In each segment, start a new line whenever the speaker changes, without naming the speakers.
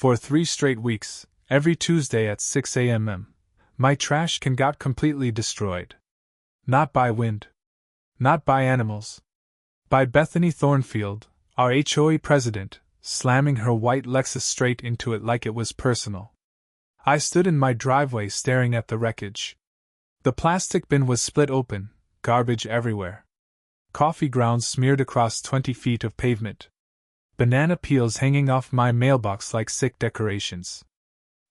For 3 straight weeks, every Tuesday at 6 a.m., my trash can got completely destroyed. Not by wind. Not by animals. By Bethany Thornfield, our HOA president, slamming her white Lexus straight into it like it was personal. I stood in my driveway staring at the wreckage. The plastic bin was split open, garbage everywhere. Coffee grounds smeared across 20 feet of pavement. Banana peels hanging off my mailbox like sick decorations.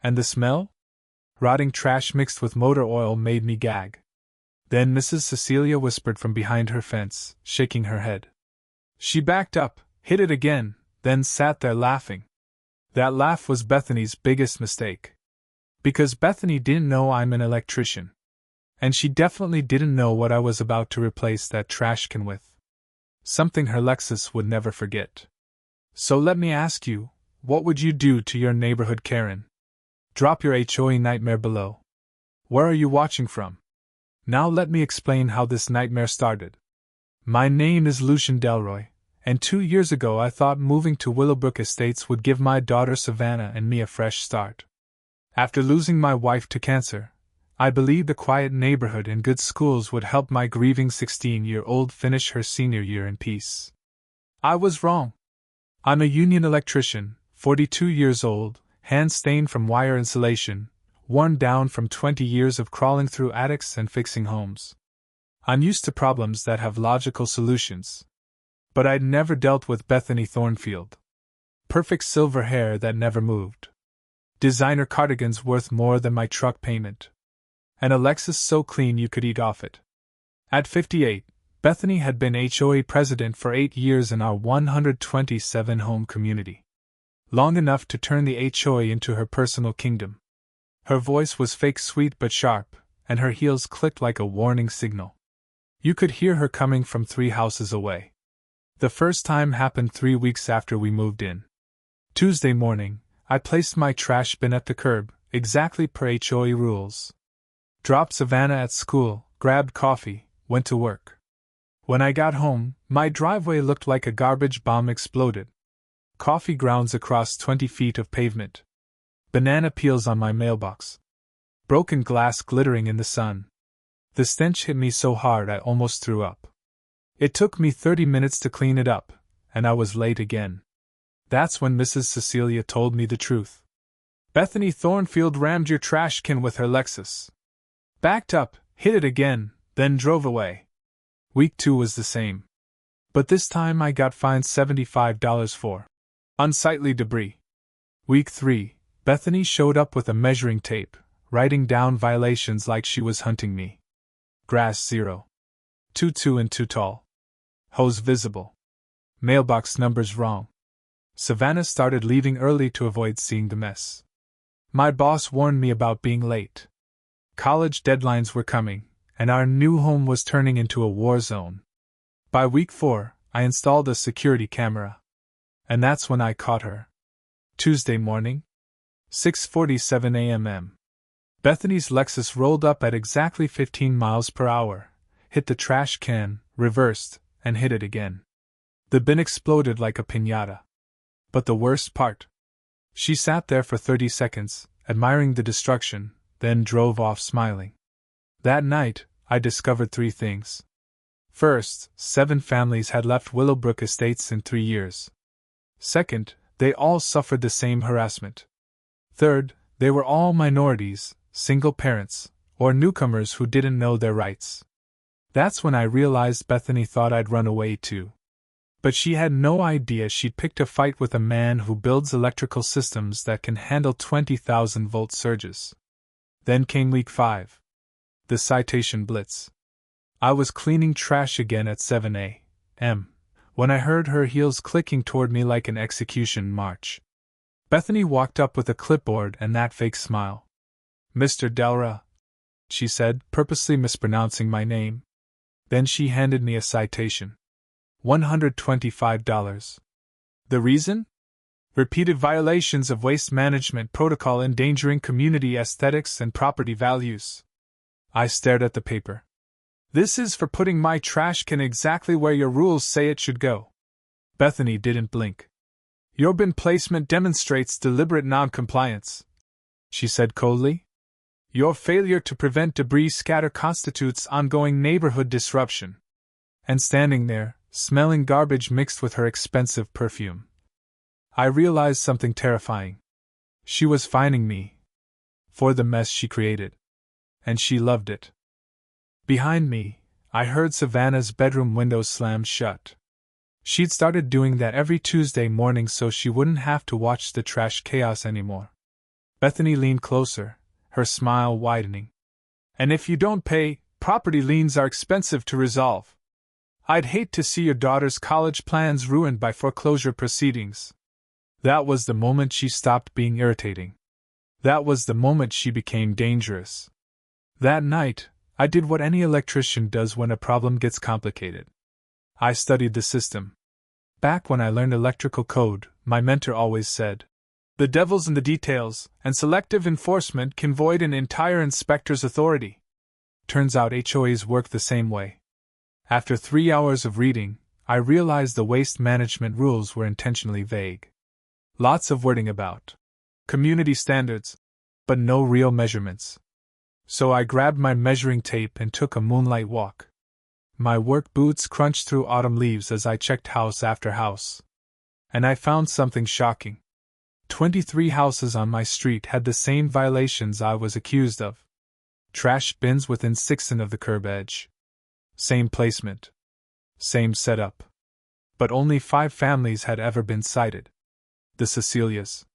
And the smell? Rotting trash mixed with motor oil made me gag. Then Mrs. Cecilia whispered from behind her fence, shaking her head. She backed up, hit it again, then sat there laughing. That laugh was Bethany's biggest mistake. Because Bethany didn't know I'm an electrician. And she definitely didn't know what I was about to replace that trash can with. Something her Lexus would never forget. So let me ask you, what would you do to your neighborhood Karen? Drop your HOA nightmare below. Where are you watching from? Now let me explain how this nightmare started. My name is Lucian Delroy, and 2 years ago I thought moving to Willowbrook Estates would give my daughter Savannah and me a fresh start. After losing my wife to cancer, I believed a quiet neighborhood and good schools would help my grieving 16-year-old finish her senior year in peace. I was wrong. I'm a union electrician, 42 years old, hand-stained from wire insulation, worn down from 20 years of crawling through attics and fixing homes. I'm used to problems that have logical solutions. But I'd never dealt with Bethany Thornfield. Perfect silver hair that never moved. Designer cardigans worth more than my truck payment. And a Lexus so clean you could eat off it. At 58, Bethany had been HOA president for 8 years in our 127-home community. Long enough to turn the HOA into her personal kingdom. Her voice was fake sweet but sharp, and her heels clicked like a warning signal. You could hear her coming from 3 houses away. The first time happened 3 weeks after we moved in. Tuesday morning, I placed my trash bin at the curb, exactly per HOA rules. Dropped Savannah at school, grabbed coffee, went to work. When I got home, my driveway looked like a garbage bomb exploded. Coffee grounds across 20 feet of pavement. Banana peels on my mailbox. Broken glass glittering in the sun. The stench hit me so hard I almost threw up. It took me 30 minutes to clean it up, and I was late again. That's when Mrs. Cecilia told me the truth. Bethany Thornfield rammed your trash can with her Lexus. Backed up, hit it again, then drove away. Week 2 was the same. But this time I got fined $75 for unsightly debris. Week 3, Bethany showed up with a measuring tape, writing down violations like she was hunting me. Grass 0. Too and too tall. Hose visible. Mailbox numbers wrong. Savannah started leaving early to avoid seeing the mess. My boss warned me about being late. College deadlines were coming, and our new home was turning into a war zone. By week 4, I installed a security camera. And that's when I caught her. Tuesday morning, 6:47 a.m. Bethany's Lexus rolled up at exactly 15 miles per hour, hit the trash can, reversed, and hit it again. The bin exploded like a piñata. But the worst part? She sat there for 30 seconds, admiring the destruction, then drove off smiling. That night, I discovered 3 things. First, 7 families had left Willowbrook Estates in 3 years. Second, they all suffered the same harassment. Third, they were all minorities, single parents, or newcomers who didn't know their rights. That's when I realized Bethany thought I'd run away too. But she had no idea she'd picked a fight with a man who builds electrical systems that can handle 20,000-volt surges. Then came week 5. The citation blitz. I was cleaning trash again at 7 a.m. when I heard her heels clicking toward me like an execution march. Bethany walked up with a clipboard and that fake smile. "Mr. Delra," she said, purposely mispronouncing my name. Then she handed me a citation. $125. The reason? Repeated violations of waste management protocol endangering community aesthetics and property values. I stared at the paper. This is for putting my trash can exactly where your rules say it should go. Bethany didn't blink. Your bin placement demonstrates deliberate non-compliance, she said coldly. Your failure to prevent debris scatter constitutes ongoing neighborhood disruption. And standing there, smelling garbage mixed with her expensive perfume, I realized something terrifying. She was fining me for the mess she created. And she loved it. Behind me, I heard Savannah's bedroom windows slam shut. She'd started doing that every Tuesday morning so she wouldn't have to watch the trash chaos anymore. Bethany leaned closer, her smile widening. And if you don't pay, property liens are expensive to resolve. I'd hate to see your daughter's college plans ruined by foreclosure proceedings. That was the moment she stopped being irritating. That was the moment she became dangerous. That night, I did what any electrician does when a problem gets complicated. I studied the system. Back when I learned electrical code, my mentor always said, "The devil's in the details, and selective enforcement can void an entire inspector's authority." Turns out HOAs work the same way. After 3 hours of reading, I realized the waste management rules were intentionally vague. Lots of wording about community standards, but no real measurements. So I grabbed my measuring tape and took a moonlight walk. My work boots crunched through autumn leaves as I checked house after house. And I found something shocking. 23 houses on my street had the same violations I was accused of. Trash bins within 6 inches of the curb edge. Same placement. Same setup. But only 5 families had ever been cited. The Cecilias.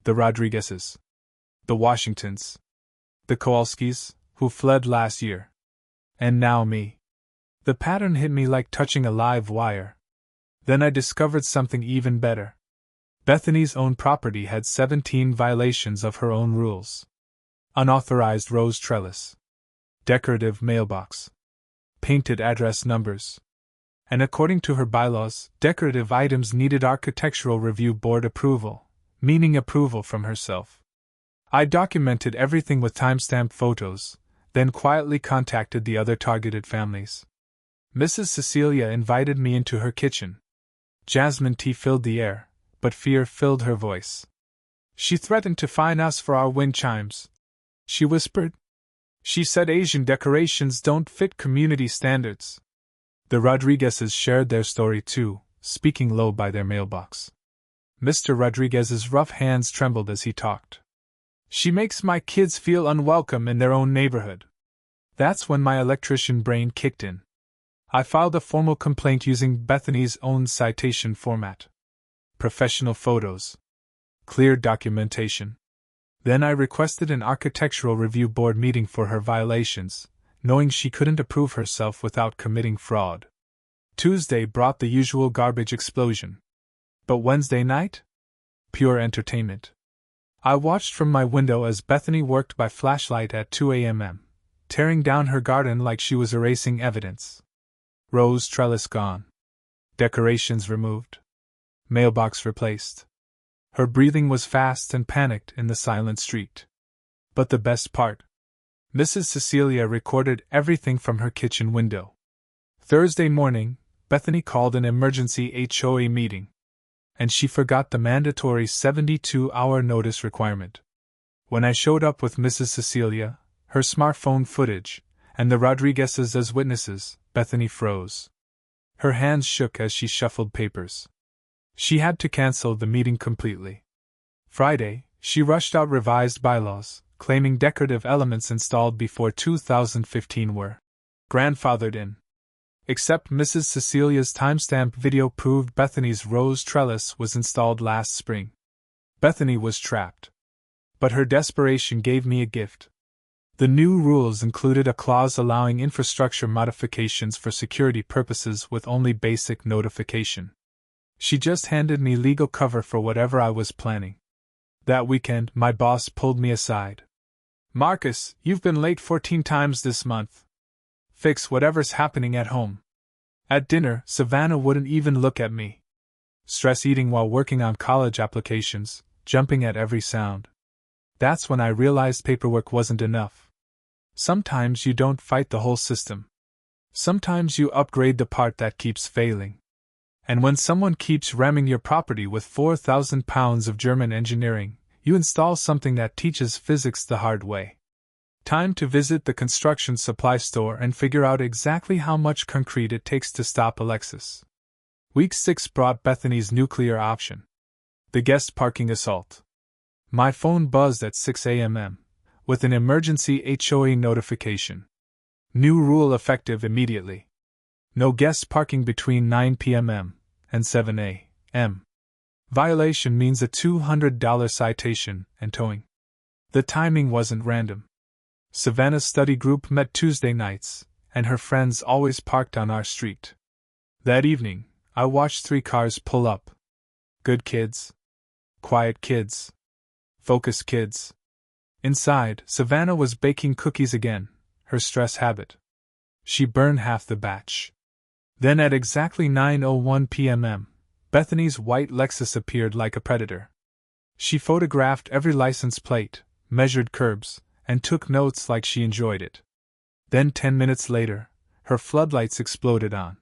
The Rodriguezes. The Washingtons. The Kowalskis, who fled last year. And now me. The pattern hit me like touching a live wire. Then I discovered something even better. Bethany's own property had 17 violations of her own rules. Unauthorized rose trellis. Decorative mailbox. Painted address numbers. And according to her bylaws, decorative items needed Architectural Review Board approval, meaning approval from herself. I documented everything with timestamped photos, then quietly contacted the other targeted families. Mrs. Cecilia invited me into her kitchen. Jasmine tea filled the air, but fear filled her voice. She threatened to fine us for our wind chimes. She whispered. She said Asian decorations don't fit community standards. The Rodriguezes shared their story too, speaking low by their mailbox. Mr. Rodriguez's rough hands trembled as he talked. She makes my kids feel unwelcome in their own neighborhood. That's when my electrician brain kicked in. I filed a formal complaint using Bethany's own citation format. Professional photos. Clear documentation. Then I requested an Architectural Review Board meeting for her violations, knowing she couldn't approve herself without committing fraud. Tuesday brought the usual garbage explosion. But Wednesday night? Pure entertainment. I watched from my window as Bethany worked by flashlight at 2 a.m., tearing down her garden like she was erasing evidence. Rose trellis gone. Decorations removed. Mailbox replaced. Her breathing was fast and panicked in the silent street. But the best part. Mrs. Cecilia recorded everything from her kitchen window. Thursday morning, Bethany called an emergency HOA meeting. And she forgot the mandatory 72-hour notice requirement. When I showed up with Mrs. Cecilia, her smartphone footage, and the Rodriguezes as witnesses, Bethany froze. Her hands shook as she shuffled papers. She had to cancel the meeting completely. Friday, she rushed out revised bylaws, claiming decorative elements installed before 2015 were grandfathered in. Except Mrs. Cecilia's timestamp video proved Bethany's rose trellis was installed last spring. Bethany was trapped. But her desperation gave me a gift. The new rules included a clause allowing infrastructure modifications for security purposes with only basic notification. She just handed me legal cover for whatever I was planning. That weekend, my boss pulled me aside. "Marcus, you've been late 14 times this month. Fix whatever's happening at home." At dinner, Savannah wouldn't even look at me. Stress eating while working on college applications, jumping at every sound. That's when I realized paperwork wasn't enough. Sometimes you don't fight the whole system. Sometimes you upgrade the part that keeps failing. And when someone keeps ramming your property with 4,000 pounds of German engineering, you install something that teaches physics the hard way. Time to visit the construction supply store and figure out exactly how much concrete it takes to stop a Lexus. Week 6 brought Bethany's nuclear option. The guest parking assault. My phone buzzed at 6 a.m. with an emergency HOA notification. New rule effective immediately. No guest parking between 9 p.m. and 7 a.m. Violation means a $200 citation and towing. The timing wasn't random. Savannah's study group met Tuesday nights, and her friends always parked on our street. That evening, I watched 3 cars pull up. Good kids. Quiet kids. Focused kids. Inside, Savannah was baking cookies again, her stress habit. She burned half the batch. Then at exactly 9:01 p.m., Bethany's white Lexus appeared like a predator. She photographed every license plate, measured curbs, and took notes like she enjoyed it. Then 10 minutes later, her floodlights exploded on.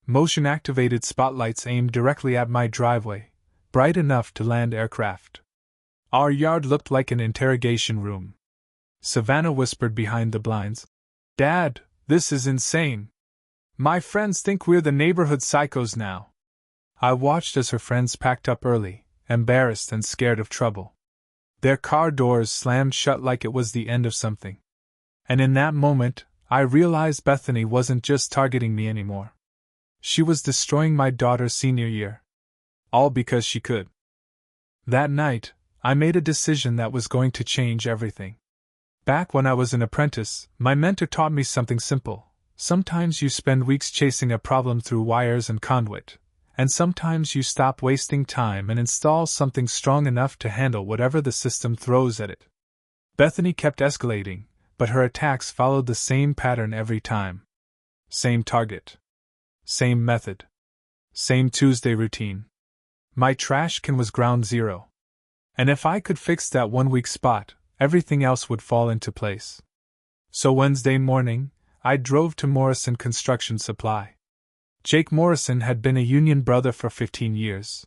Motion-activated spotlights aimed directly at my driveway, bright enough to land aircraft. Our yard looked like an interrogation room. Savannah whispered behind the blinds, "Dad, this is insane. My friends think we're the neighborhood psychos now." I watched as her friends packed up early, embarrassed and scared of trouble. Their car doors slammed shut like it was the end of something. And in that moment, I realized Bethany wasn't just targeting me anymore. She was destroying my daughter's senior year. All because she could. That night, I made a decision that was going to change everything. Back when I was an apprentice, my mentor taught me something simple. Sometimes you spend weeks chasing a problem through wires and conduit, and sometimes you stop wasting time and install something strong enough to handle whatever the system throws at it. Bethany kept escalating, but her attacks followed the same pattern every time. Same target. Same method. Same Tuesday routine. My trash can was ground zero. And if I could fix that one weak spot, everything else would fall into place. So Wednesday morning, I drove to Morrison Construction Supply. Jake Morrison had been a union brother for 15 years.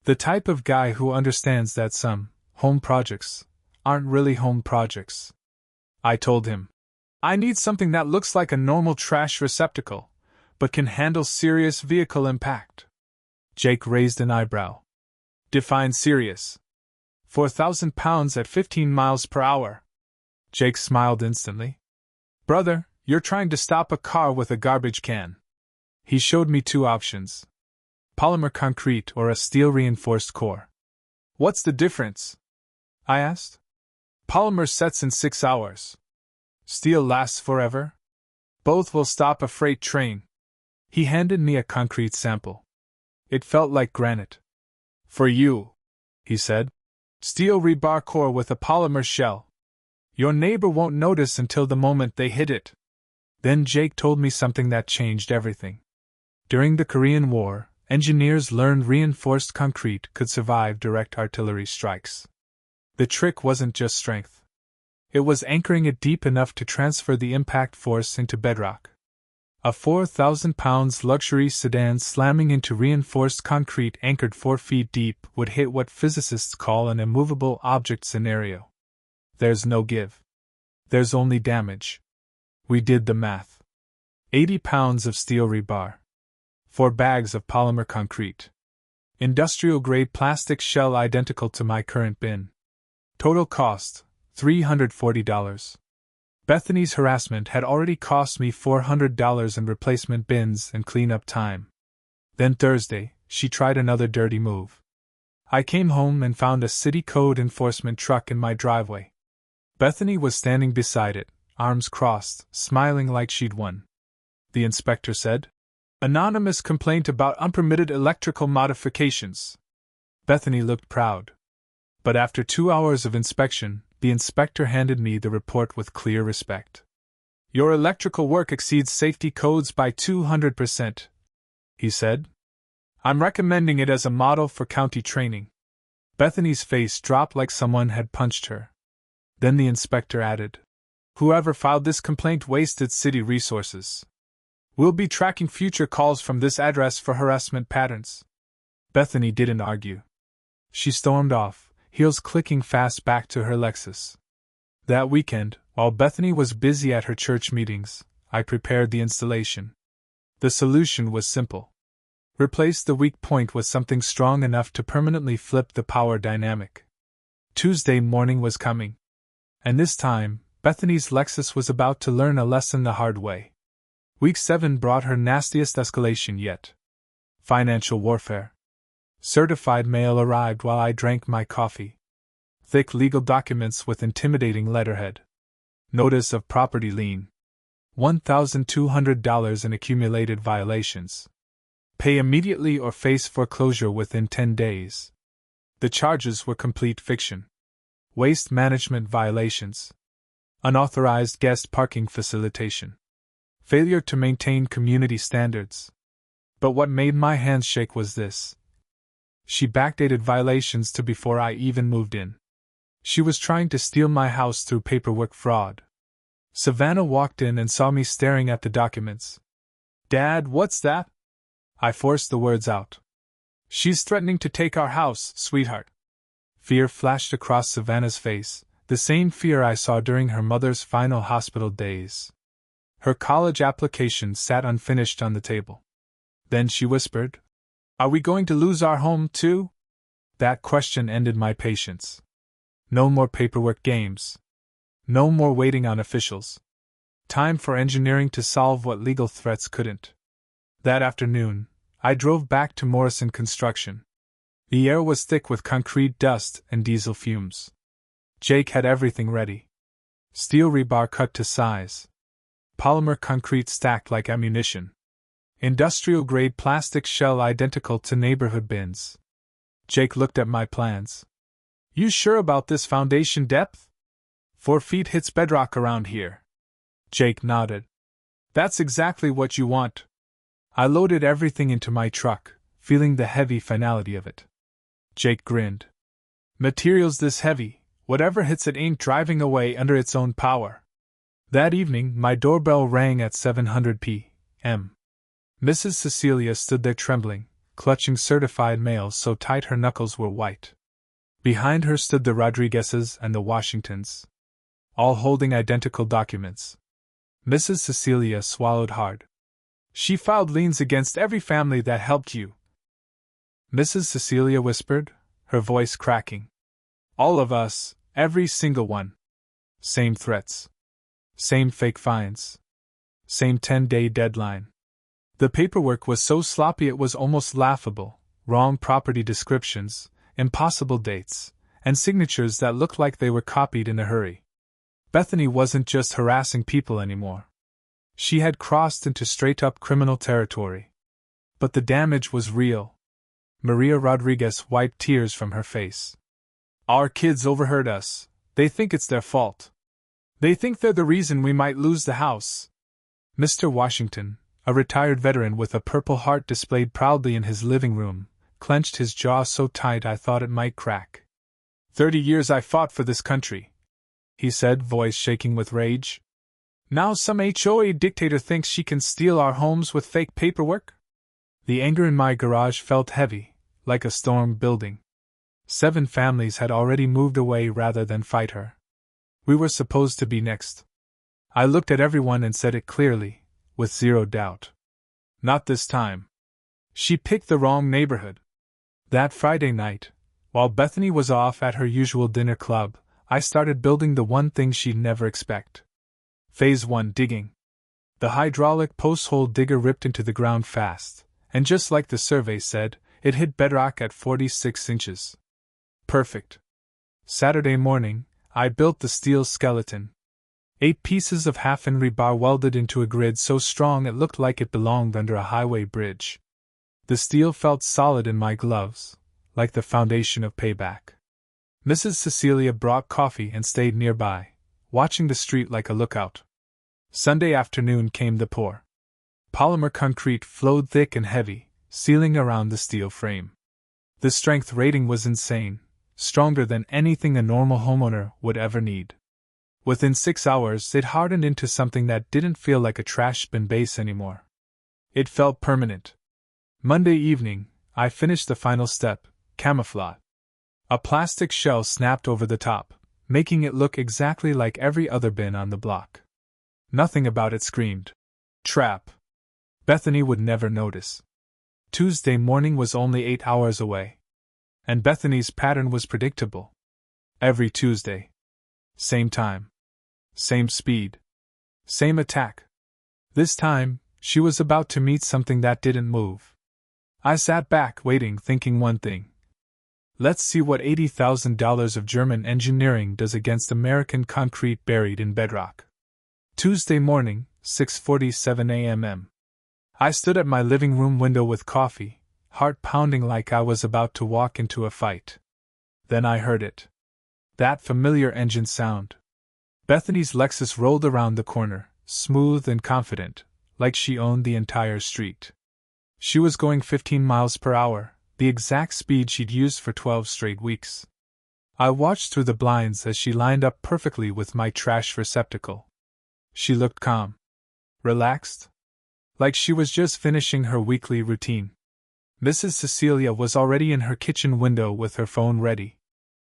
The type of guy who understands that some home projects aren't really home projects. I told him, "I need something that looks like a normal trash receptacle, but can handle serious vehicle impact." Jake raised an eyebrow. "Define serious." 4,000 pounds at 15 miles per hour. Jake smiled instantly. "Brother, you're trying to stop a car with a garbage can." He showed me 2 options. Polymer concrete or a steel-reinforced core. "What's the difference?" I asked. "Polymer sets in 6 hours. Steel lasts forever. Both will stop a freight train." He handed me a concrete sample. It felt like granite. "For you," he said. "Steel rebar core with a polymer shell. Your neighbor won't notice until the moment they hit it." Then Jake told me something that changed everything. During the Korean War, engineers learned reinforced concrete could survive direct artillery strikes. The trick wasn't just strength. It was anchoring it deep enough to transfer the impact force into bedrock. A 4,000 pounds luxury sedan slamming into reinforced concrete anchored 4 feet deep would hit what physicists call an immovable object scenario. There's no give. There's only damage. We did the math. 80 pounds of steel rebar. 4 bags of polymer concrete. Industrial-grade plastic shell identical to my current bin. Total cost, $340. Bethany's harassment had already cost me $400 in replacement bins and cleanup time. Then Thursday, she tried another dirty move. I came home and found a city code enforcement truck in my driveway. Bethany was standing beside it, arms crossed, smiling like she'd won. The inspector said, "Anonymous complaint about unpermitted electrical modifications." Bethany looked proud. But after 2 hours of inspection, the inspector handed me the report with clear respect. "Your electrical work exceeds safety codes by 200%, he said. "I'm recommending it as a model for county training." Bethany's face dropped like someone had punched her. Then the inspector added, "Whoever filed this complaint wasted city resources." We'll be tracking future calls from this address for harassment patterns. Bethany didn't argue. She stormed off, heels clicking fast back to her Lexus. That weekend, while Bethany was busy at her church meetings, I prepared the installation. The solution was simple. Replace the weak point with something strong enough to permanently flip the power dynamic. Tuesday morning was coming. And this time, Bethany's Lexus was about to learn a lesson the hard way. Week 7 brought her nastiest escalation yet. Financial warfare. Certified mail arrived while I drank my coffee. Thick legal documents with intimidating letterhead. Notice of property lien. $1,200 in accumulated violations. Pay immediately or face foreclosure within 10 days. The charges were complete fiction. Waste management violations. Unauthorized guest parking facilitation. Failure to maintain community standards. But what made my hands shake was this. She backdated violations to before I even moved in. She was trying to steal my house through paperwork fraud. Savannah walked in and saw me staring at the documents. "Dad, what's that?" I forced the words out. "She's threatening to take our house, sweetheart." Fear flashed across Savannah's face, the same fear I saw during her mother's final hospital days. Her college application sat unfinished on the table. Then she whispered, "Are we going to lose our home, too?" That question ended my patience. No more paperwork games. No more waiting on officials. Time for engineering to solve what legal threats couldn't. That afternoon, I drove back to Morrison Construction. The air was thick with concrete dust and diesel fumes. Jake had everything ready. Steel rebar cut to size. Polymer concrete stacked like ammunition. Industrial-grade plastic shell identical to neighborhood bins. Jake looked at my plans. "You sure about this foundation depth? 4 feet hits bedrock around here." Jake nodded. "That's exactly what you want." I loaded everything into my truck, feeling the heavy finality of it. Jake grinned. "Materials this heavy, whatever hits it ain't driving away under its own power." That evening, my doorbell rang at 7:00 p.m. Mrs. Cecilia stood there trembling, clutching certified mail so tight her knuckles were white. Behind her stood the Rodriguezes and the Washingtons, all holding identical documents. Mrs. Cecilia swallowed hard. "She filed liens against every family that helped you," Mrs. Cecilia whispered, her voice cracking. "All of us, every single one. Same threats. Same fake fines. Same 10-day deadline." The paperwork was so sloppy it was almost laughable. Wrong property descriptions, impossible dates, and signatures that looked like they were copied in a hurry. Bethany wasn't just harassing people anymore. She had crossed into straight-up criminal territory. But the damage was real. Maria Rodriguez wiped tears from her face. "Our kids overheard us. They think it's their fault. They think they're the reason we might lose the house." Mr. Washington, a retired veteran with a Purple Heart displayed proudly in his living room, clenched his jaw so tight I thought it might crack. 30 years I fought for this country," he said, voice shaking with rage. "Now some HOA dictator thinks she can steal our homes with fake paperwork?" The anger in my garage felt heavy, like a storm building. 7 families had already moved away rather than fight her. We were supposed to be next. I looked at everyone and said it clearly, with zero doubt. "Not this time. She picked the wrong neighborhood." That Friday night, while Bethany was off at her usual dinner club, I started building the one thing she'd never expect. Phase 1 digging. The hydraulic post-hole digger ripped into the ground fast, and just like the survey said, it hit bedrock at 46 inches. Perfect. Saturday morning, I built the steel skeleton. 8 pieces of half-inch rebar welded into a grid so strong it looked like it belonged under a highway bridge. The steel felt solid in my gloves, like the foundation of payback. Mrs. Cecilia brought coffee and stayed nearby, watching the street like a lookout. Sunday afternoon came the pour. Polymer concrete flowed thick and heavy, sealing around the steel frame. The strength rating was insane, stronger than anything a normal homeowner would ever need. Within 6 hours, it hardened into something that didn't feel like a trash bin base anymore. It felt permanent. Monday evening, I finished the final step, camouflage. A plastic shell snapped over the top, making it look exactly like every other bin on the block. Nothing about it screamed trap. Bethany would never notice. Tuesday morning was only 8 hours away. And Bethany's pattern was predictable. Every Tuesday. Same time. Same speed. Same attack. This time, she was about to meet something that didn't move. I sat back, waiting, thinking one thing. Let's see what $80,000 of German engineering does against American concrete buried in bedrock. Tuesday morning, 6:47 a.m. I stood at my living room window with coffee, heart pounding like I was about to walk into a fight. Then I heard it. That familiar engine sound. Bethany's Lexus rolled around the corner, smooth and confident, like she owned the entire street. She was going 15 miles per hour, the exact speed she'd used for 12 straight weeks. I watched through the blinds as she lined up perfectly with my trash receptacle. She looked calm. Relaxed. Like she was just finishing her weekly routine. Mrs. Cecilia was already in her kitchen window with her phone ready.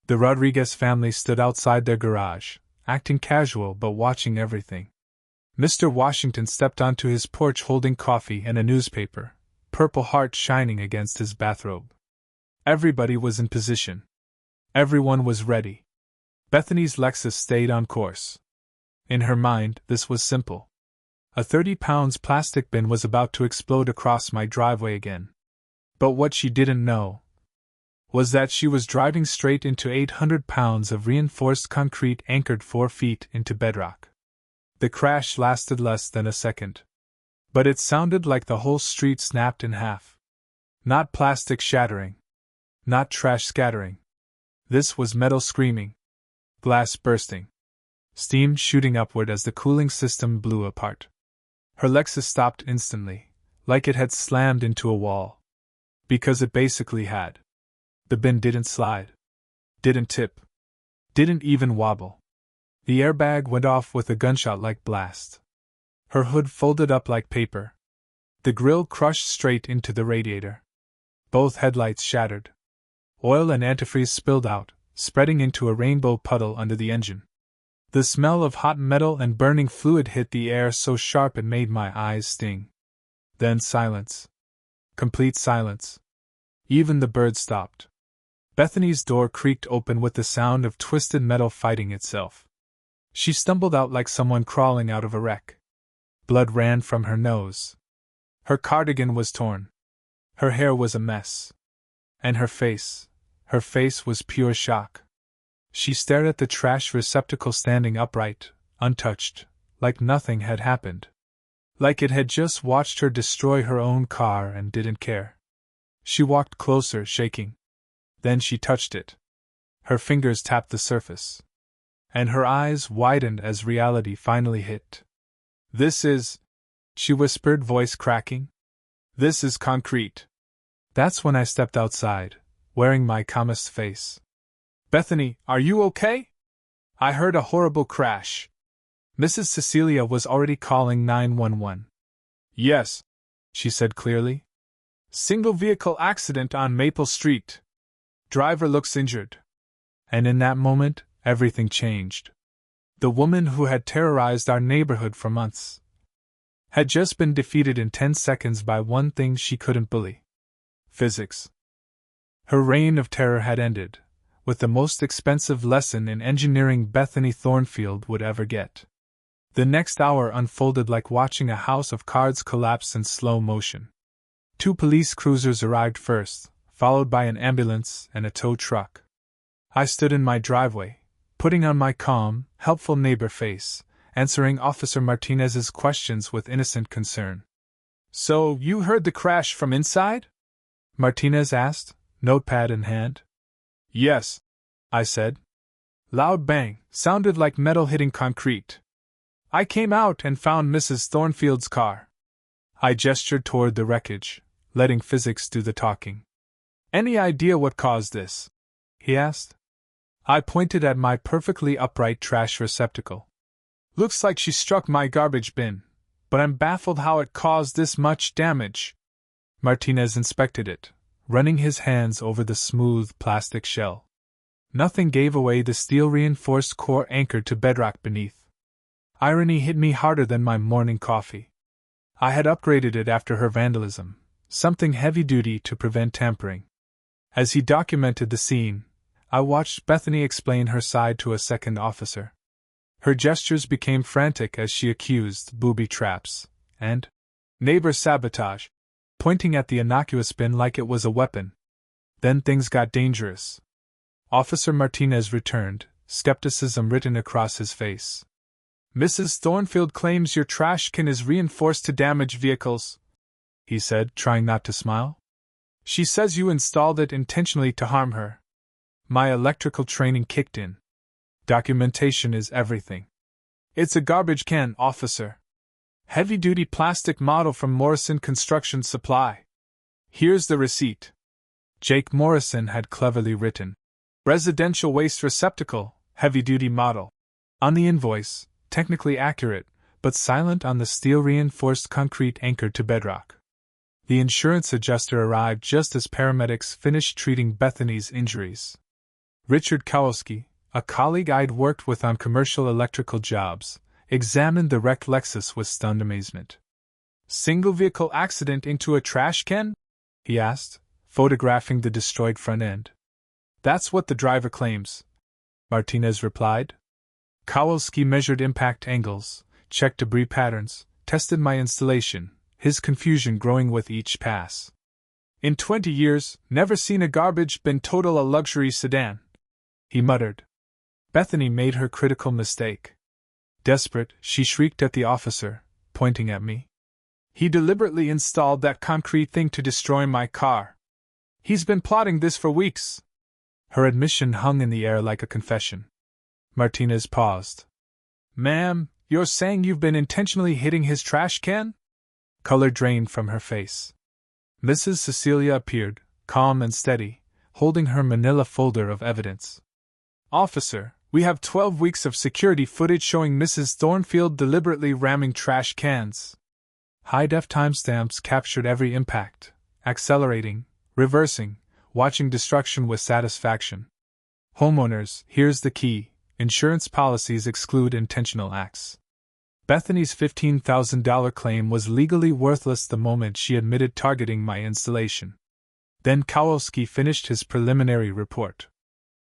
The Rodriguez family stood outside their garage, acting casual but watching everything. Mr. Washington stepped onto his porch holding coffee and a newspaper, Purple Heart shining against his bathrobe. Everybody was in position. Everyone was ready. Bethany's Lexus stayed on course. In her mind, this was simple. A 30-pound plastic bin was about to explode across my driveway again. But what she didn't know was that she was driving straight into 800 pounds of reinforced concrete anchored 4 feet into bedrock. The crash lasted less than a second. But it sounded like the whole street snapped in half. Not plastic shattering. Not trash scattering. This was metal screaming. Glass bursting. Steam shooting upward as the cooling system blew apart. Her Lexus stopped instantly, like it had slammed into a wall. Because it basically had. The bin didn't slide. Didn't tip. Didn't even wobble. The airbag went off with a gunshot-like blast. Her hood folded up like paper. The grill crushed straight into the radiator. Both headlights shattered. Oil and antifreeze spilled out, spreading into a rainbow puddle under the engine. The smell of hot metal and burning fluid hit the air so sharp it made my eyes sting. Then silence. Complete silence. Even the birds stopped. Bethany's door creaked open with the sound of twisted metal fighting itself. She stumbled out like someone crawling out of a wreck. Blood ran from her nose. Her cardigan was torn. Her hair was a mess. And her face was pure shock. She stared at the trash receptacle standing upright, untouched, like nothing had happened. Like it had just watched her destroy her own car and didn't care. She walked closer, shaking. Then she touched it. Her fingers tapped the surface. And her eyes widened as reality finally hit. "This is," she whispered, voice cracking. "This is concrete." That's when I stepped outside, wearing my calmest face. "Bethany, are you okay?" I heard a horrible crash. Mrs. Cecilia was already calling 911. "Yes," she said clearly. "Single vehicle accident on Maple Street. Driver looks injured." And in that moment, everything changed. The woman who had terrorized our neighborhood for months had just been defeated in 10 seconds by one thing she couldn't believe: physics. Her reign of terror had ended, with the most expensive lesson in engineering Bethany Thornfield would ever get. The next hour unfolded like watching a house of cards collapse in slow motion. 2 police cruisers arrived first, followed by an ambulance and a tow truck. I stood in my driveway, putting on my calm, helpful neighbor face, answering Officer Martinez's questions with innocent concern. "So, you heard the crash from inside?" Martinez asked, notepad in hand. "Yes," I said. "Loud bang, sounded like metal hitting concrete. I came out and found Mrs. Thornfield's car." I gestured toward the wreckage, letting physics do the talking. "Any idea what caused this?" he asked. I pointed at my perfectly upright trash receptacle. "Looks like she struck my garbage bin, but I'm baffled how it caused this much damage. Martinez inspected it, running his hands over the smooth plastic shell. Nothing gave away the steel-reinforced core anchored to bedrock beneath. Irony hit me harder than my morning coffee. I had upgraded it after her vandalism, something heavy-duty to prevent tampering. As he documented the scene, I watched Bethany explain her side to a second officer. Her gestures became frantic as she accused booby traps and neighbor sabotage, pointing at the innocuous bin like it was a weapon. Then things got dangerous. Officer Martinez returned, skepticism written across his face. Mrs. Thornfield claims your trash can is reinforced to damage vehicles, he said, trying not to smile. She says you installed it intentionally to harm her. My electrical training kicked in. Documentation is everything. It's a garbage can, officer. Heavy-duty plastic model from Morrison Construction Supply. Here's the receipt. Jake Morrison had cleverly written, residential waste receptacle, heavy-duty model, on the invoice, technically accurate, but silent on the steel-reinforced concrete anchored to bedrock. The insurance adjuster arrived just as paramedics finished treating Bethany's injuries. Richard Kowalski, a colleague I'd worked with on commercial electrical jobs, examined the wrecked Lexus with stunned amazement. Single-vehicle accident into a trash can? He asked, photographing the destroyed front end. That's what the driver claims, Martinez replied. Kowalski measured impact angles, checked debris patterns, tested my installation, his confusion growing with each pass. In 20 years, never seen a garbage bin total a luxury sedan, he muttered. Bethany made her critical mistake. Desperate, she shrieked at the officer, pointing at me. He deliberately installed that concrete thing to destroy my car. He's been plotting this for weeks. Her admission hung in the air like a confession. Martinez paused. Ma'am, you're saying you've been intentionally hitting his trash can? Color drained from her face. Mrs. Cecilia appeared, calm and steady, holding her manila folder of evidence. Officer, we have 12 weeks of security footage showing Mrs. Thornfield deliberately ramming trash cans. High-def timestamps captured every impact, accelerating, reversing, watching destruction with satisfaction. Homeowners, here's the key. Insurance policies exclude intentional acts. Bethany's $15,000 claim was legally worthless the moment she admitted targeting my installation. Then Kowalski finished his preliminary report.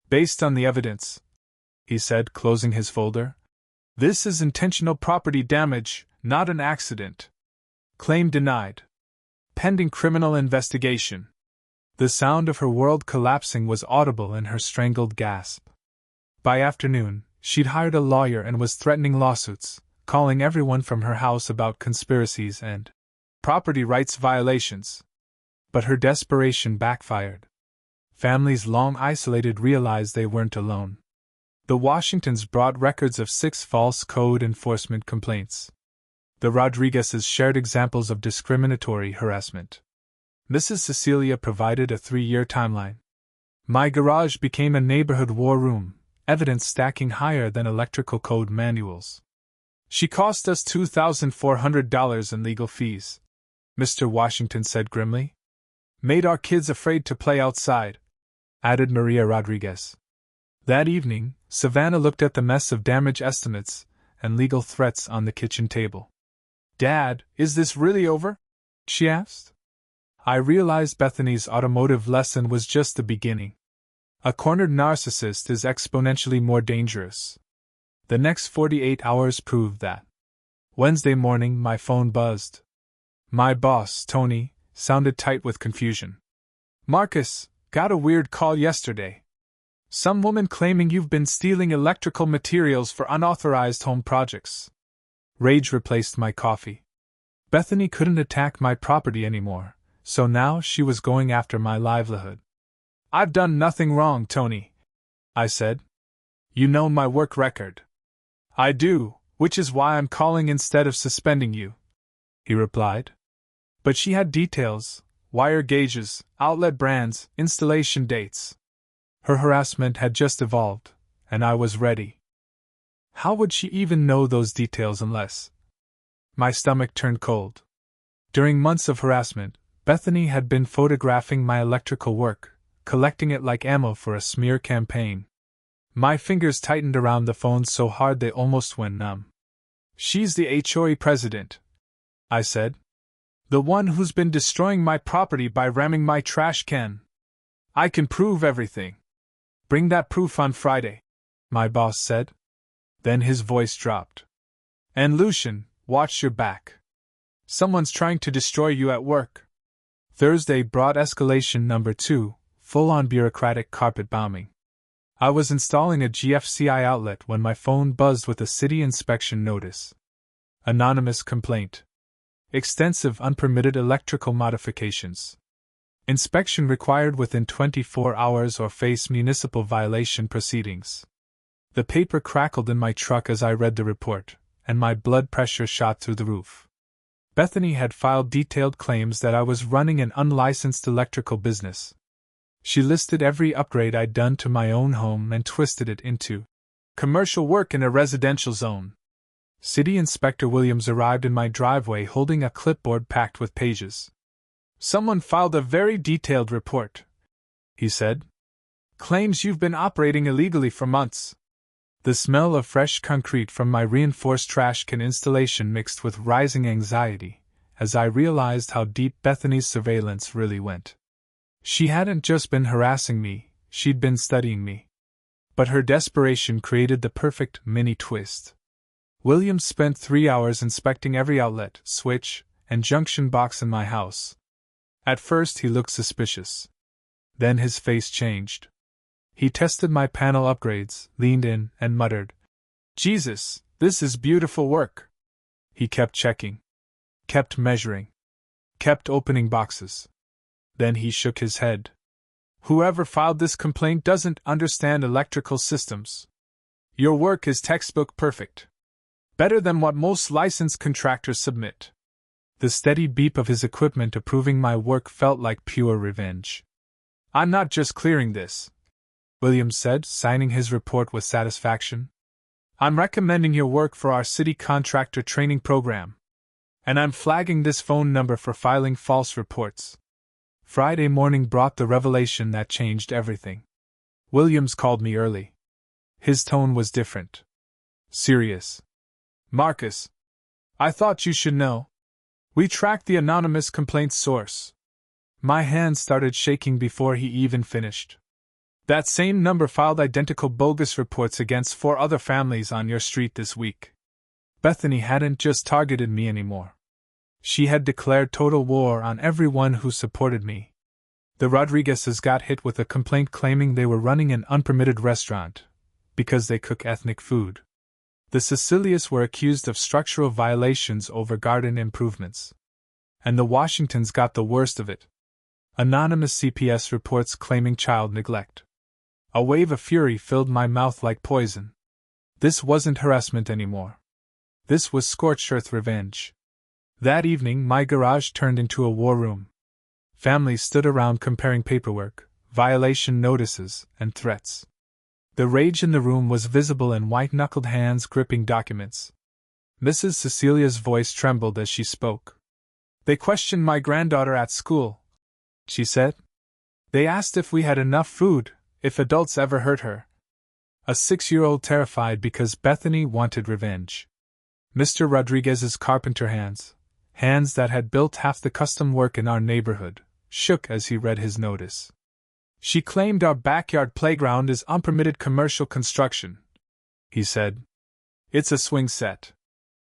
Based on the evidence, he said, closing his folder, this is intentional property damage, not an accident. Claim denied. Pending criminal investigation. The sound of her world collapsing was audible in her strangled gasp. By afternoon, she'd hired a lawyer and was threatening lawsuits, calling everyone from her house about conspiracies and property rights violations. But her desperation backfired. Families long isolated realized they weren't alone. The Washingtons brought records of 6 false code enforcement complaints. The Rodriguezes shared examples of discriminatory harassment. Mrs. Cecilia provided a 3-year timeline. My garage became a neighborhood war room, evidence stacking higher than electrical code manuals. She cost us $2,400 in legal fees, Mr. Washington said grimly. Made our kids afraid to play outside, added Maria Rodriguez. That evening, Savannah looked at the mess of damage estimates and legal threats on the kitchen table. Dad, is this really over? She asked. I realized Bethany's automotive lesson was just the beginning. A cornered narcissist is exponentially more dangerous. The next 48 hours proved that. Wednesday morning, my phone buzzed. My boss, Tony, sounded tight with confusion. Marcus, got a weird call yesterday. Some woman claiming you've been stealing electrical materials for unauthorized home projects. Rage replaced my coffee. Bethany couldn't attack my property anymore, so now she was going after my livelihood. I've done nothing wrong, Tony, I said. You know my work record. I do, which is why I'm calling instead of suspending you, he replied. But she had details, wire gauges, outlet brands, installation dates. Her harassment had just evolved, and I was ready. How would she even know those details unless My stomach turned cold. During months of harassment, Bethany had been photographing my electrical work, collecting it like ammo for a smear campaign. My fingers tightened around the phone so hard they almost went numb. "She's the HOA president," I said. "The one who's been destroying my property by ramming my trash can. I can prove everything." "Bring that proof on Friday," my boss said. Then his voice dropped. "And Lucian, watch your back. Someone's trying to destroy you at work." Thursday brought escalation number 2, full-on bureaucratic carpet bombing. I was installing a GFCI outlet when my phone buzzed with a city inspection notice. Anonymous complaint. Extensive unpermitted electrical modifications. Inspection required within 24 hours or face municipal violation proceedings. The paper crackled in my truck as I read the report, and my blood pressure shot through the roof. Bethany had filed detailed claims that I was running an unlicensed electrical business. She listed every upgrade I'd done to my own home and twisted it into commercial work in a residential zone. City Inspector Williams arrived in my driveway holding a clipboard packed with pages. "Someone filed a very detailed report," he said. "Claims you've been operating illegally for months." The smell of fresh concrete from my reinforced trash can installation mixed with rising anxiety as I realized how deep Bethany's surveillance really went. She hadn't just been harassing me, she'd been studying me. But her desperation created the perfect mini twist. Williams spent 3 hours inspecting every outlet, switch, and junction box in my house. At first he looked suspicious. Then his face changed. He tested my panel upgrades, leaned in, and muttered, "Jesus, this is beautiful work." He kept checking. Kept measuring. Kept opening boxes. Then he shook his head. "Whoever filed this complaint doesn't understand electrical systems. Your work is textbook perfect. Better than what most licensed contractors submit." The steady beep of his equipment approving my work felt like pure revenge. "I'm not just clearing this," Williams said, signing his report with satisfaction. "I'm recommending your work for our city contractor training program. And I'm flagging this phone number for filing false reports." Friday morning brought the revelation that changed everything. Williams called me early. His tone was different. Serious. "Marcus, I thought you should know. We tracked the anonymous complaint source." My hands started shaking before he even finished. "That same number filed identical bogus reports against 4 other families on your street this week." Bethany hadn't just targeted me anymore. She had declared total war on everyone who supported me. The Rodriguezes got hit with a complaint claiming they were running an unpermitted restaurant because they cook ethnic food. The Cecilias were accused of structural violations over garden improvements. And the Washingtons got the worst of it. Anonymous CPS reports claiming child neglect. A wave of fury filled my mouth like poison. This wasn't harassment anymore. This was scorched earth revenge. That evening, my garage turned into a war room. Families stood around comparing paperwork, violation notices, and threats. The rage in the room was visible in white-knuckled hands gripping documents. Mrs. Cecilia's voice trembled as she spoke. "They questioned my granddaughter at school," she said. "They asked if we had enough food, if adults ever hurt her." A 6-year-old terrified because Bethany wanted revenge. Mr. Rodriguez's carpenter hands that had built half the custom work in our neighborhood, shook as he read his notice. "She claimed our backyard playground is unpermitted commercial construction," he said. "It's a swing set.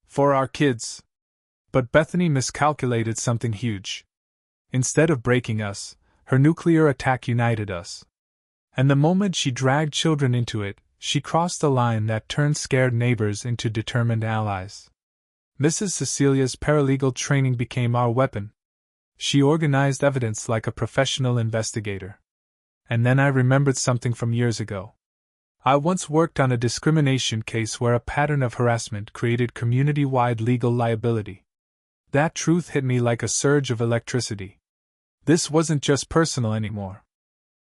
For our kids." But Bethany miscalculated something huge. Instead of breaking us, her nuclear attack united us. And the moment she dragged children into it, she crossed a line that turned scared neighbors into determined allies. Mrs. Cecilia's paralegal training became our weapon. She organized evidence like a professional investigator. And then I remembered something from years ago. I once worked on a discrimination case where a pattern of harassment created community-wide legal liability. That truth hit me like a surge of electricity. This wasn't just personal anymore.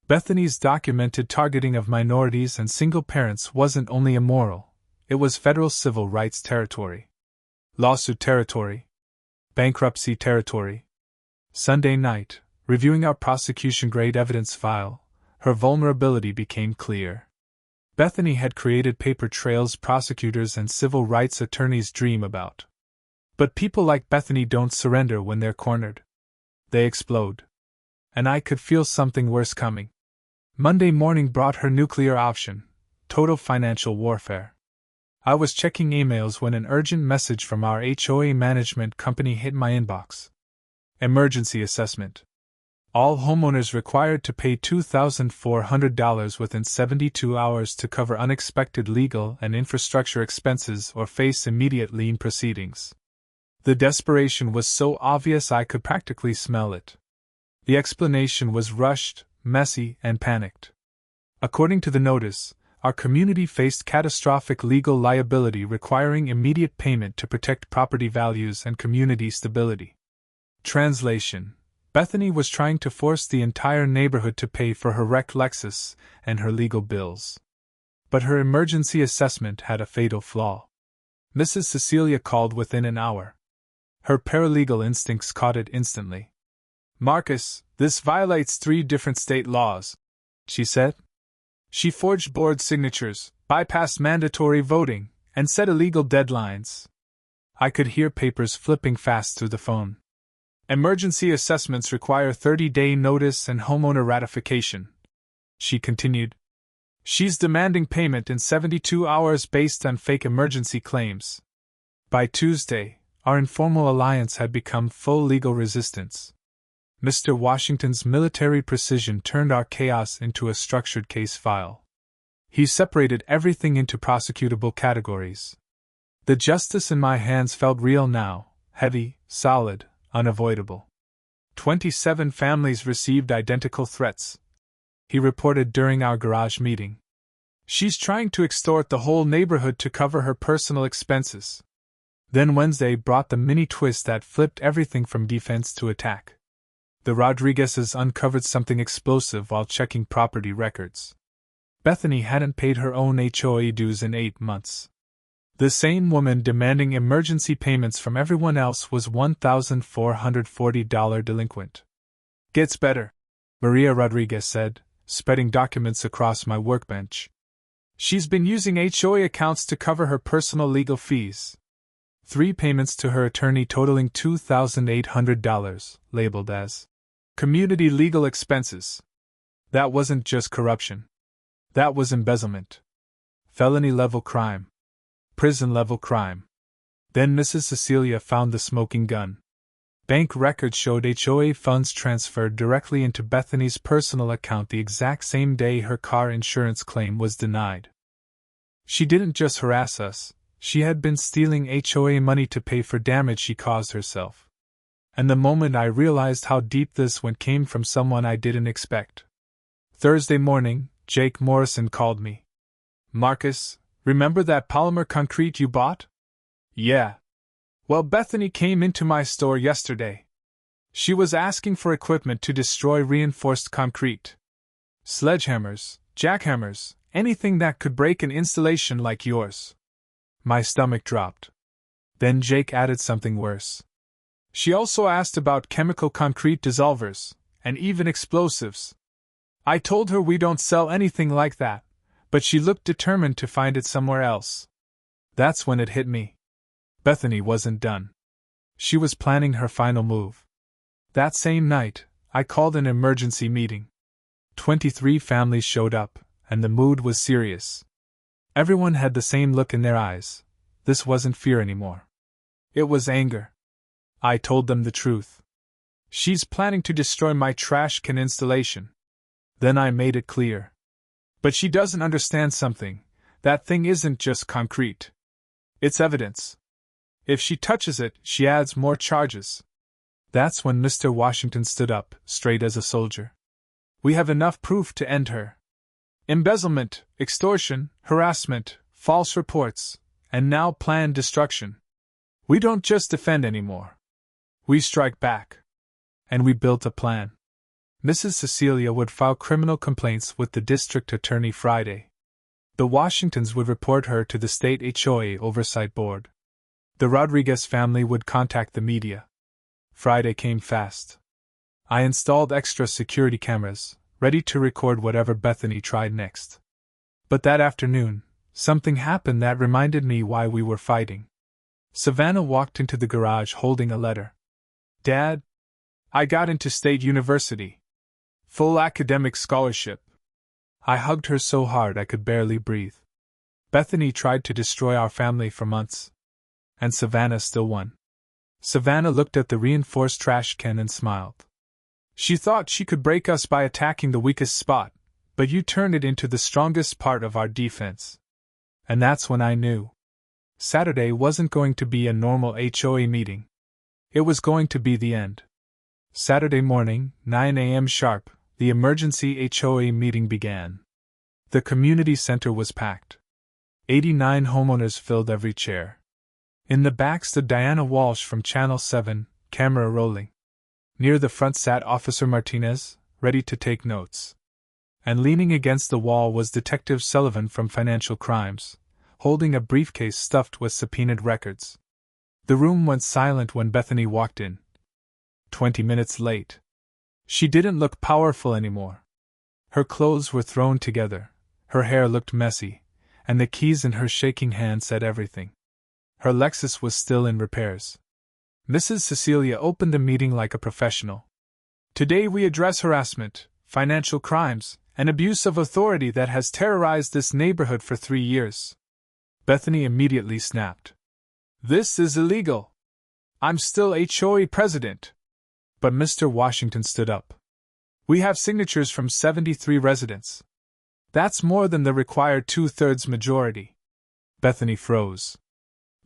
Bethany's documented targeting of minorities and single parents wasn't only immoral, it was federal civil rights territory. Lawsuit territory. Bankruptcy territory. Sunday night, reviewing our prosecution-grade evidence file, her vulnerability became clear. Bethany had created paper trails prosecutors and civil rights attorneys dream about. But people like Bethany don't surrender when they're cornered. They explode. And I could feel something worse coming. Monday morning brought her nuclear option: total financial warfare. I was checking emails when an urgent message from our HOA management company hit my inbox. Emergency assessment. All homeowners required to pay $2,400 within 72 hours to cover unexpected legal and infrastructure expenses or face immediate lien proceedings. The desperation was so obvious I could practically smell it. The explanation was rushed, messy, and panicked. According to the notice, our community faced catastrophic legal liability requiring immediate payment to protect property values and community stability. Translation: Bethany was trying to force the entire neighborhood to pay for her wrecked Lexus and her legal bills. But her emergency assessment had a fatal flaw. Mrs. Cecilia called within an hour. Her paralegal instincts caught it instantly. "Marcus, this violates 3 different state laws," she said. "She forged board signatures, bypassed mandatory voting, and set illegal deadlines." I could hear papers flipping fast through the phone. "Emergency assessments require 30-day notice and homeowner ratification," she continued. "She's demanding payment in 72 hours based on fake emergency claims." By Tuesday, our informal alliance had become full legal resistance. Mr. Washington's military precision turned our chaos into a structured case file. He separated everything into prosecutable categories. The justice in my hands felt real now, heavy, solid, unavoidable. 27 families received identical threats, he reported during our garage meeting. "She's trying to extort the whole neighborhood to cover her personal expenses." Then Wednesday brought the mini twist that flipped everything from defense to attack. The Rodriguezes uncovered something explosive while checking property records. Bethany hadn't paid her own HOA dues in 8 months. The same woman demanding emergency payments from everyone else was $1,440 delinquent. "Gets better," Maria Rodriguez said, spreading documents across my workbench. "She's been using HOA accounts to cover her personal legal fees. 3 payments to her attorney totaling $2,800, labeled as community legal expenses. That wasn't just corruption. That was embezzlement. Felony-level crime. Prison-level crime." Then Mrs. Cecilia found the smoking gun. Bank records showed HOA funds transferred directly into Bethany's personal account the exact same day her car insurance claim was denied. She didn't just harass us, she had been stealing HOA money to pay for damage she caused herself. And the moment I realized how deep this went came from someone I didn't expect. Thursday morning, Jake Morrison called me. "Marcus, remember that polymer concrete you bought?" "Yeah." "Well, Bethany came into my store yesterday. She was asking for equipment to destroy reinforced concrete. Sledgehammers, jackhammers, anything that could break an installation like yours." My stomach dropped. Then Jake added something worse. "She also asked about chemical concrete dissolvers, and even explosives. I told her we don't sell anything like that, but she looked determined to find it somewhere else." That's when it hit me. Bethany wasn't done. She was planning her final move. That same night, I called an emergency meeting. 23 families showed up, and the mood was serious. Everyone had the same look in their eyes. This wasn't fear anymore. It was anger. I told them the truth. "She's planning to destroy my trash can installation." Then I made it clear. "But she doesn't understand something. That thing isn't just concrete. It's evidence. If she touches it, she adds more charges." That's when Mr. Washington stood up, straight as a soldier. "We have enough proof to end her. Embezzlement, extortion, harassment, false reports, and now planned destruction. We don't just defend anymore. We strike back." And we built a plan. Mrs. Cecilia would file criminal complaints with the district attorney Friday. The Washingtons would report her to the state HOA Oversight Board. The Rodriguez family would contact the media. Friday came fast. I installed extra security cameras, ready to record whatever Bethany tried next. But that afternoon, something happened that reminded me why we were fighting. Savannah walked into the garage holding a letter. "Dad, I got into State University. Full academic scholarship." I hugged her so hard I could barely breathe. Bethany tried to destroy our family for months. And Savannah still won. Savannah looked at the reinforced trash can and smiled. "She thought she could break us by attacking the weakest spot, but you turned it into the strongest part of our defense." And that's when I knew. Saturday wasn't going to be a normal HOA meeting. It was going to be the end. Saturday morning, 9 a.m. sharp, the emergency HOA meeting began. The community center was packed. 89 homeowners filled every chair. In the back stood Diana Walsh from Channel 7, camera rolling. Near the front sat Officer Martinez, ready to take notes. And leaning against the wall was Detective Sullivan from Financial Crimes, holding a briefcase stuffed with subpoenaed records. The room went silent when Bethany walked in. 20 minutes late. She didn't look powerful anymore. Her clothes were thrown together, her hair looked messy, and the keys in her shaking hand said everything. Her Lexus was still in repairs. Mrs. Cecilia opened the meeting like a professional. "Today we address harassment, financial crimes, and abuse of authority that has terrorized this neighborhood for 3 years." Bethany immediately snapped. "This is illegal. I'm still HOA president." But Mr. Washington stood up. "We have signatures from 73 residents. That's more than the required 2/3 majority." Bethany froze.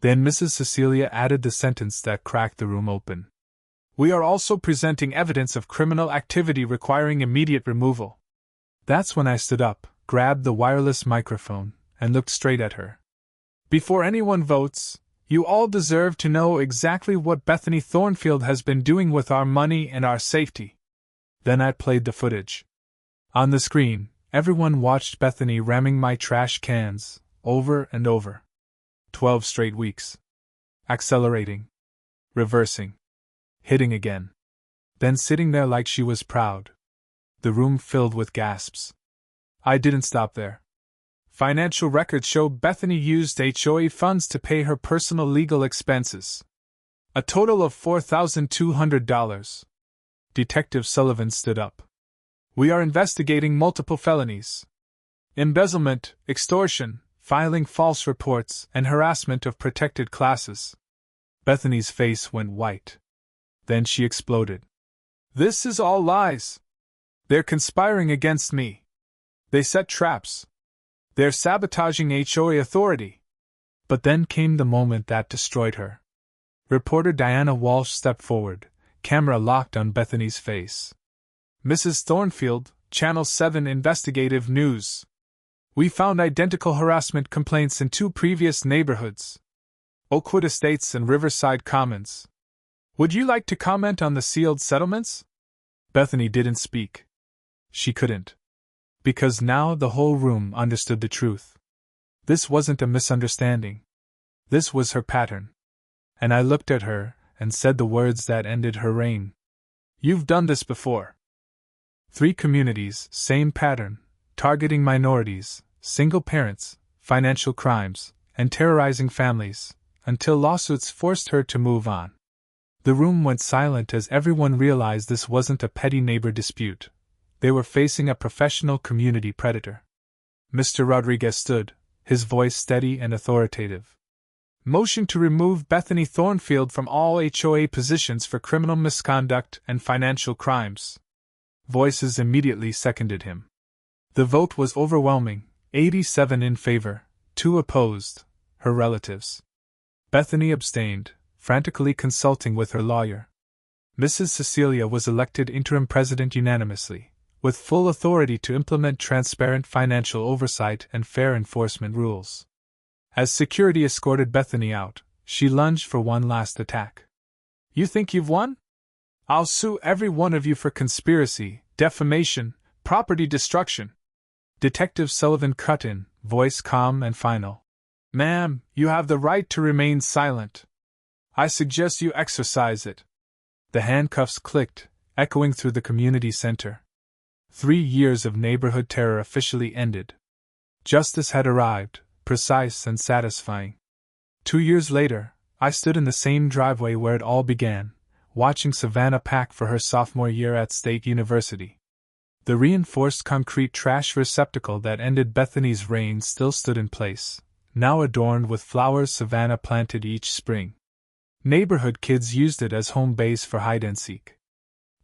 Then Mrs. Cecilia added the sentence that cracked the room open. "We are also presenting evidence of criminal activity requiring immediate removal." That's when I stood up, grabbed the wireless microphone, and looked straight at her. "Before anyone votes, you all deserve to know exactly what Bethany Thornfield has been doing with our money and our safety." Then I played the footage. On the screen, everyone watched Bethany ramming my trash cans, over and over. 12 straight weeks. Accelerating. Reversing. Hitting again. Then sitting there like she was proud. The room filled with gasps. I didn't stop there. Financial records show Bethany used HOA funds to pay her personal legal expenses. A total of $4,200. Detective Sullivan stood up. "We are investigating multiple felonies. Embezzlement, extortion, filing false reports, and harassment of protected classes." Bethany's face went white. Then she exploded. "This is all lies. They're conspiring against me. They set traps. They're sabotaging HOA authority." But then came the moment that destroyed her. Reporter Diana Walsh stepped forward, camera locked on Bethany's face. "Mrs. Thornfield, Channel 7 Investigative News. We found identical harassment complaints in 2 previous neighborhoods, Oakwood Estates and Riverside Commons. Would you like to comment on the sealed settlements?" Bethany didn't speak. She couldn't. Because now the whole room understood the truth. This wasn't a misunderstanding. This was her pattern. And I looked at her and said the words that ended her reign. "You've done this before. 3 communities, same pattern, targeting minorities, single parents, financial crimes, and terrorizing families, until lawsuits forced her to move on." The room went silent as everyone realized this wasn't a petty neighbor dispute. They were facing a professional community predator. Mr. Rodriguez stood, his voice steady and authoritative. "Motion to remove Bethany Thornfield from all HOA positions for criminal misconduct and financial crimes." Voices immediately seconded him. The vote was overwhelming, 87 in favor, 2 opposed, her relatives. Bethany abstained, frantically consulting with her lawyer. Mrs. Cecilia was elected interim president unanimously, with full authority to implement transparent financial oversight and fair enforcement rules. As security escorted Bethany out, she lunged for one last attack. "You think you've won? I'll sue every one of you for conspiracy, defamation, property destruction." Detective Sullivan cut in, voice calm and final. "Ma'am, you have the right to remain silent. I suggest you exercise it. The handcuffs clicked, echoing through the community center. 3 years of neighborhood terror officially ended. Justice had arrived, precise and satisfying. 2 years later, I stood in the same driveway where it all began, watching Savannah pack for her sophomore year at State University. The reinforced concrete trash receptacle that ended Bethany's reign still stood in place, now adorned with flowers Savannah planted each spring. Neighborhood kids used it as home base for hide-and-seek.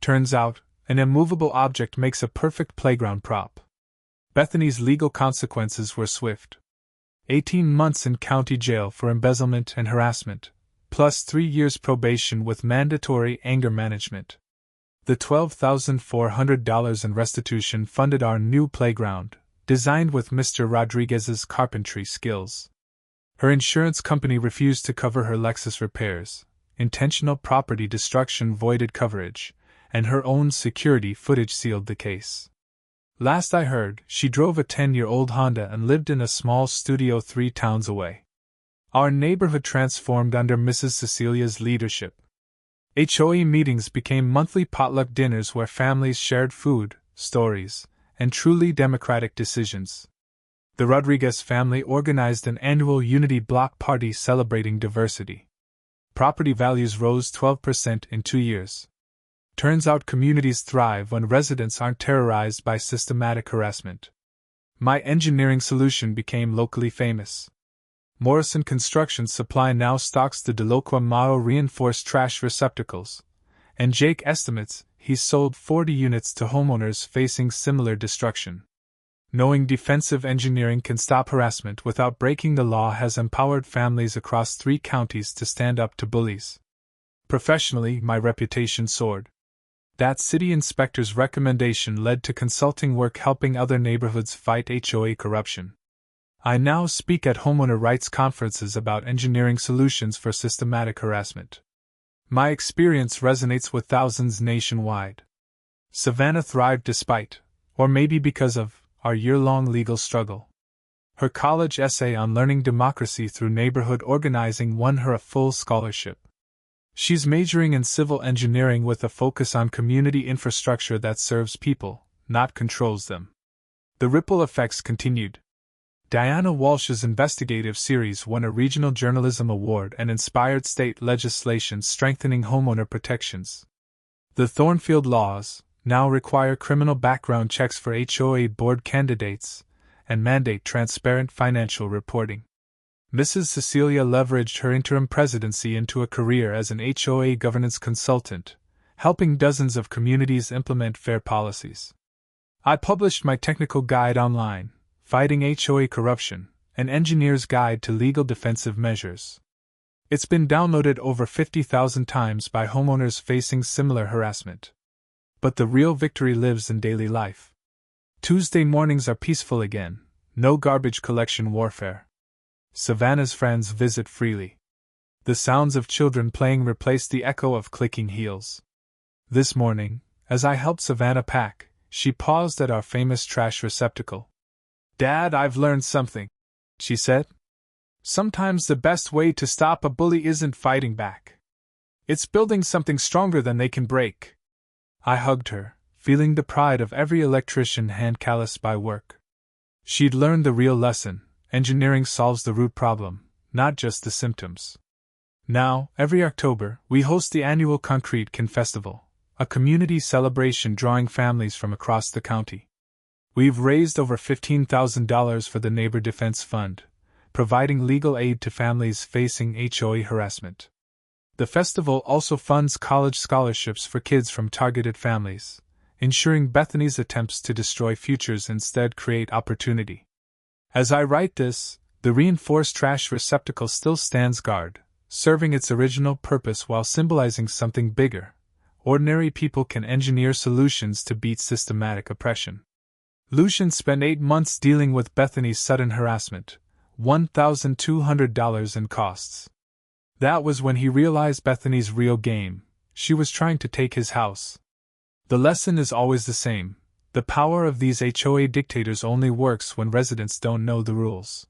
Turns out, an immovable object makes a perfect playground prop. Bethany's legal consequences were swift. 18 months in county jail for embezzlement and harassment, plus 3 years probation with mandatory anger management. The $12,400 in restitution funded our new playground, designed with Mr. Rodriguez's carpentry skills. Her insurance company refused to cover her Lexus repairs, intentional property destruction voided coverage, and her own security footage sealed the case. Last I heard, she drove a 10-year-old Honda and lived in a small studio 3 towns away. Our neighborhood transformed under Mrs. Cecilia's leadership. HOA meetings became monthly potluck dinners where families shared food, stories, and truly democratic decisions. The Rodriguez family organized an annual Unity Block party celebrating diversity. Property values rose 12% in 2 years. Turns out communities thrive when residents aren't terrorized by systematic harassment. My engineering solution became locally famous. Morrison Construction Supply now stocks the Delocqua Mao reinforced trash receptacles, and Jake estimates he's sold 40 units to homeowners facing similar destruction. Knowing defensive engineering can stop harassment without breaking the law has empowered families across 3 counties to stand up to bullies. Professionally, my reputation soared. That city inspector's recommendation led to consulting work helping other neighborhoods fight HOA corruption. I now speak at homeowner rights conferences about engineering solutions for systematic harassment. My experience resonates with thousands nationwide. Savannah thrived despite, or maybe because of, our year-long legal struggle. Her college essay on learning democracy through neighborhood organizing won her a full scholarship. She's majoring in civil engineering with a focus on community infrastructure that serves people, not controls them. The ripple effects continued. Diana Walsh's investigative series won a regional journalism award and inspired state legislation strengthening homeowner protections. The Thornfield laws now require criminal background checks for HOA board candidates and mandate transparent financial reporting. Mrs. Cecilia leveraged her interim presidency into a career as an HOA governance consultant, helping dozens of communities implement fair policies. I published my technical guide online, Fighting HOA Corruption, an engineer's guide to legal defensive measures. It's been downloaded over 50,000 times by homeowners facing similar harassment. But the real victory lives in daily life. Tuesday mornings are peaceful again, no garbage collection warfare. Savannah's friends visit freely. The sounds of children playing replace the echo of clicking heels. This morning, as I helped Savannah pack, she paused at our famous trash receptacle. "Dad, I've learned something," she said. "Sometimes the best way to stop a bully isn't fighting back. It's building something stronger than they can break." I hugged her, feeling the pride of every electrician hand calloused by work. She'd learned the real lesson. Engineering solves the root problem, not just the symptoms. Now, every October, we host the annual Concrete Can Festival, a community celebration drawing families from across the county. We've raised over $15,000 for the Neighbor Defense Fund, providing legal aid to families facing HOA harassment. The festival also funds college scholarships for kids from targeted families, ensuring Bethany's attempts to destroy futures instead create opportunity. As I write this, the reinforced trash receptacle still stands guard, serving its original purpose while symbolizing something bigger. Ordinary people can engineer solutions to beat systematic oppression. Lucian spent 8 months dealing with Bethany's sudden harassment, $1,200 in costs. That was when he realized Bethany's real game. She was trying to take his house. The lesson is always the same. The power of these HOA dictators only works when residents don't know the rules.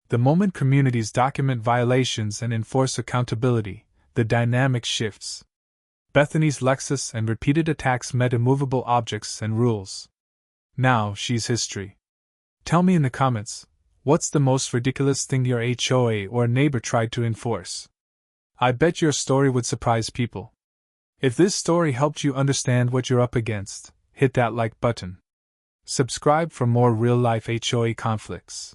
The moment communities document violations and enforce accountability, the dynamic shifts. Bethany's Lexus and repeated attacks met immovable objects and rules. Now she's history. Tell me in the comments, what's the most ridiculous thing your HOA or neighbor tried to enforce? I bet your story would surprise people. If this story helped you understand what you're up against, hit that like button. Subscribe for more real-life HOA conflicts.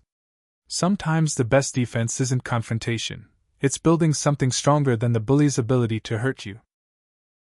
Sometimes the best defense isn't confrontation, it's building something stronger than the bully's ability to hurt you.